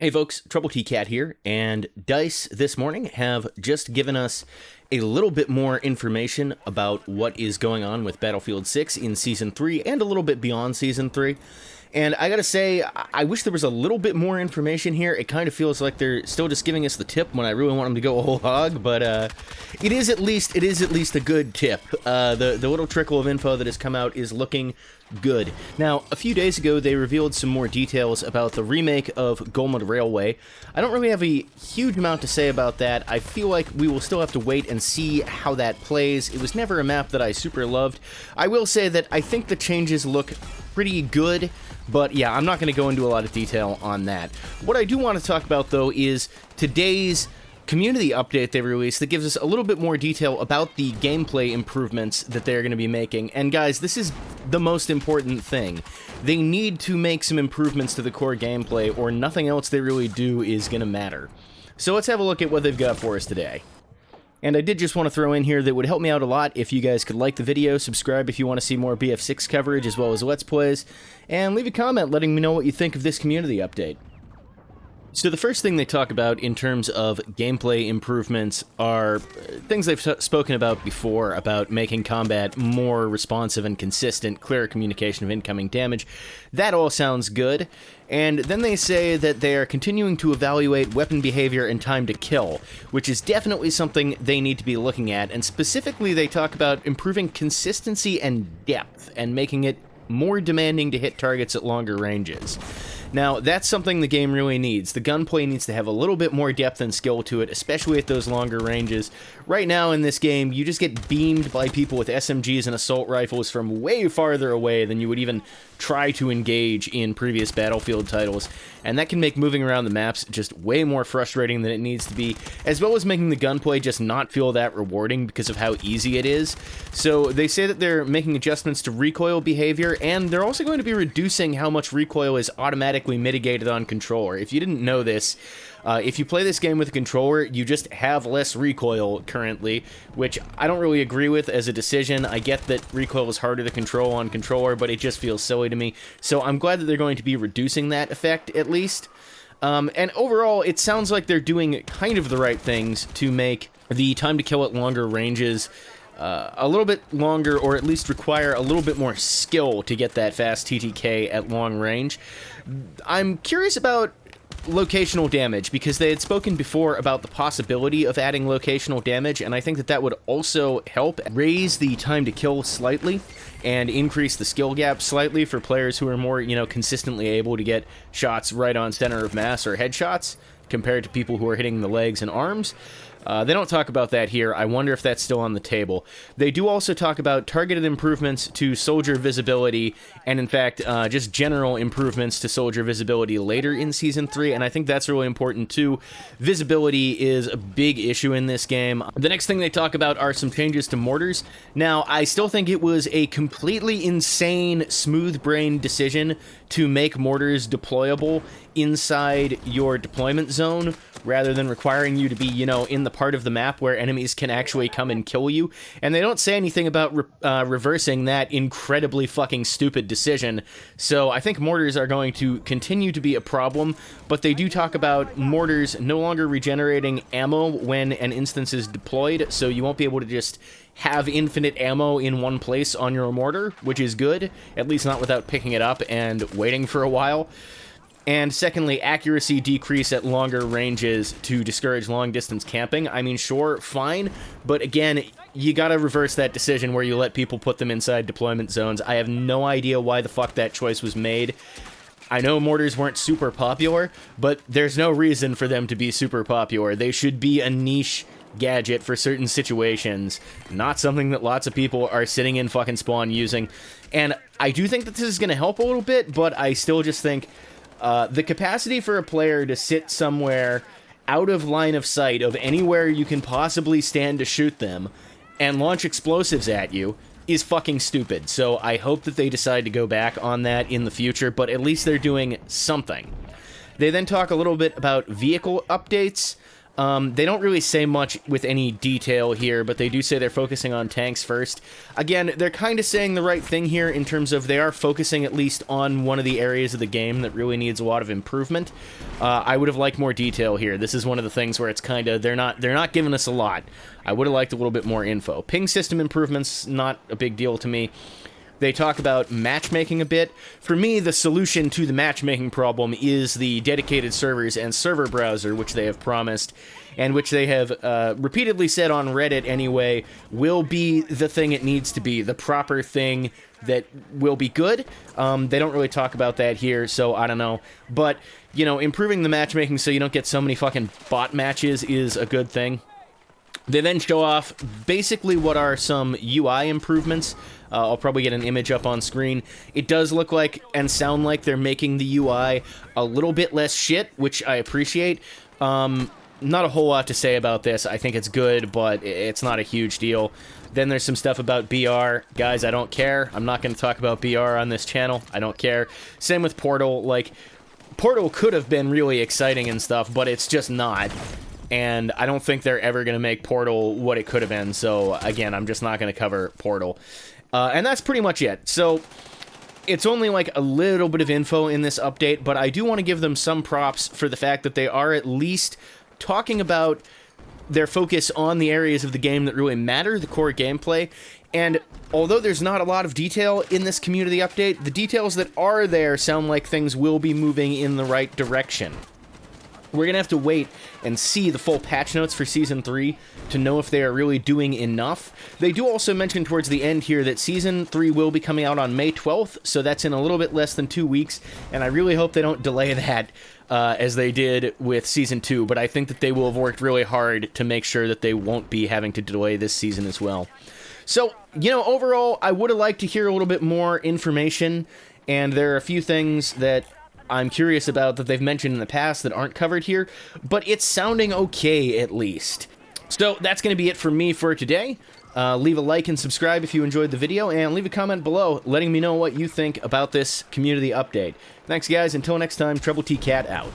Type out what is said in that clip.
Hey folks, Trouble Key Cat here, and DICE this morning have just given us a little bit more information about what is going on with Battlefield 6 in Season 3 and a little bit beyond Season 3. And I gotta say, I wish there was a little bit more information here. It kind of feels like they're still just giving us the tip when I really want them to go a whole hog, but it is at least a good tip. The little trickle of info that has come out is looking good. Now, a few days ago, they revealed some more details about the remake of Golmud Railway. I don't really have a huge amount to say about that. I feel like we will still have to wait and see how that plays. It was never a map that I super loved. I will say that I think the changes look pretty good, but yeah, I'm not going to go into a lot of detail on that. What I do want to talk about, though, is today's community update they released that gives us a little bit more detail about the gameplay improvements that they're going to be making. And guys, this is the most important thing. They need to make some improvements to the core gameplay, or nothing else they really do is going to matter. So let's have a look at what they've got for us today. And I did just want to throw in here that would help me out a lot if you guys could like the video, subscribe if you want to see more BF6 coverage as well as Let's Plays, and leave a comment letting me know what you think of this community update. So the first thing they talk about in terms of gameplay improvements are things they've spoken about before, about making combat more responsive and consistent, clearer communication of incoming damage. That all sounds good. And then they say that they are continuing to evaluate weapon behavior and time to kill, which is definitely something they need to be looking at. And specifically, they talk about improving consistency and depth and making it more demanding to hit targets at longer ranges. Now, that's something the game really needs. The gunplay needs to have a little bit more depth and skill to it, especially at those longer ranges. Right now in this game, you just get beamed by people with SMGs and assault rifles from way farther away than you would even try to engage in previous Battlefield titles, and that can make moving around the maps just way more frustrating than it needs to be, as well as making the gunplay just not feel that rewarding because of how easy it is. So they say that they're making adjustments to recoil behavior, and they're also going to be reducing how much recoil is automatically mitigated on controller. If you didn't know this, if you play this game with a controller, you just have less recoil currently, which I don't really agree with as a decision. I get that recoil is harder to control on controller, but it just feels silly to me. So I'm glad that they're going to be reducing that effect, at least. And overall, it sounds like they're doing kind of the right things to make the time to kill at longer ranges a little bit longer, or at least require a little bit more skill to get that fast TTK at long range. I'm curious about locational damage, because they had spoken before about the possibility of adding locational damage, and I think that that would also help raise the time to kill slightly and increase the skill gap slightly for players who are more, consistently able to get shots right on center of mass or headshots compared to people who are hitting the legs and arms. They don't talk about that here. I wonder if that's still on the table. They do also talk about targeted improvements to soldier visibility, and in fact, just general improvements to soldier visibility later in Season 3, and I think that's really important too. Visibility is a big issue in this game. The next thing they talk about are some changes to mortars. Now, I still think it was a completely insane, smooth-brained decision to make mortars deployable inside your deployment zone, rather than requiring you to be, in the part of the map where enemies can actually come and kill you. And they don't say anything about reversing that incredibly fucking stupid decision. So I think mortars are going to continue to be a problem, but they do talk about mortars no longer regenerating ammo when an instance is deployed, so you won't be able to just have infinite ammo in one place on your mortar, which is good, at least not without picking it up and waiting for a while. And secondly, accuracy decrease at longer ranges to discourage long-distance camping. I mean, sure, fine, but again, you gotta reverse that decision where you let people put them inside deployment zones. I have no idea why the fuck that choice was made. I know mortars weren't super popular, but there's no reason for them to be super popular. They should be a niche gadget for certain situations, not something that lots of people are sitting in fucking spawn using. And I do think that this is gonna help a little bit, but I still just think the capacity for a player to sit somewhere out of line of sight of anywhere you can possibly stand to shoot them and launch explosives at you is fucking stupid. So I hope that they decide to go back on that in the future, but at least they're doing something. They then talk a little bit about vehicle updates. They don't really say much with any detail here, but they do say they're focusing on tanks first. Again, they're kind of saying the right thing here in terms of they are focusing at least on one of the areas of the game that really needs a lot of improvement. I would have liked more detail here. This is one of the things where it's kind of, they're not giving us a lot. I would have liked a little bit more info. Ping system improvements, not a big deal to me. They talk about matchmaking a bit. For me, the solution to the matchmaking problem is the dedicated servers and server browser, which they have promised, and which they have repeatedly said on Reddit anyway, will be the thing it needs to be, the proper thing that will be good. They don't really talk about that here, so I don't know. But, you know, improving the matchmaking so you don't get so many fucking bot matches is a good thing. They then show off basically what are some UI improvements. I'll probably get an image up on screen. It does look like and sound like they're making the UI a little bit less shit, which I appreciate. Not a whole lot to say about this. I think it's good, but it's not a huge deal. Then there's some stuff about BR. Guys, I don't care. I'm not going to talk about BR on this channel. I don't care. Same with Portal. Like, Portal could have been really exciting and stuff, but it's just not. And I don't think they're ever going to make Portal what it could have been, so again, I'm just not going to cover Portal. And that's pretty much it. So, it's only like a little bit of info in this update, but I do want to give them some props for the fact that they are at least talking about their focus on the areas of the game that really matter, the core gameplay. And although there's not a lot of detail in this community update, the details that are there sound like things will be moving in the right direction. We're going to have to wait and see the full patch notes for Season 3 to know if they are really doing enough. They do also mention towards the end here that Season 3 will be coming out on May 12th, so that's in a little bit less than 2 weeks, and I really hope they don't delay that as they did with Season 2, but I think that they will have worked really hard to make sure that they won't be having to delay this season as well. So, you know, overall, I would have liked to hear a little bit more information, and there are a few things that I'm curious about that they've mentioned in the past that aren't covered here, but it's sounding okay at least. So that's going to be it for me for today. Leave a like and subscribe if you enjoyed the video, and leave a comment below letting me know what you think about this community update. Thanks guys, until next time, Treble T Cat out.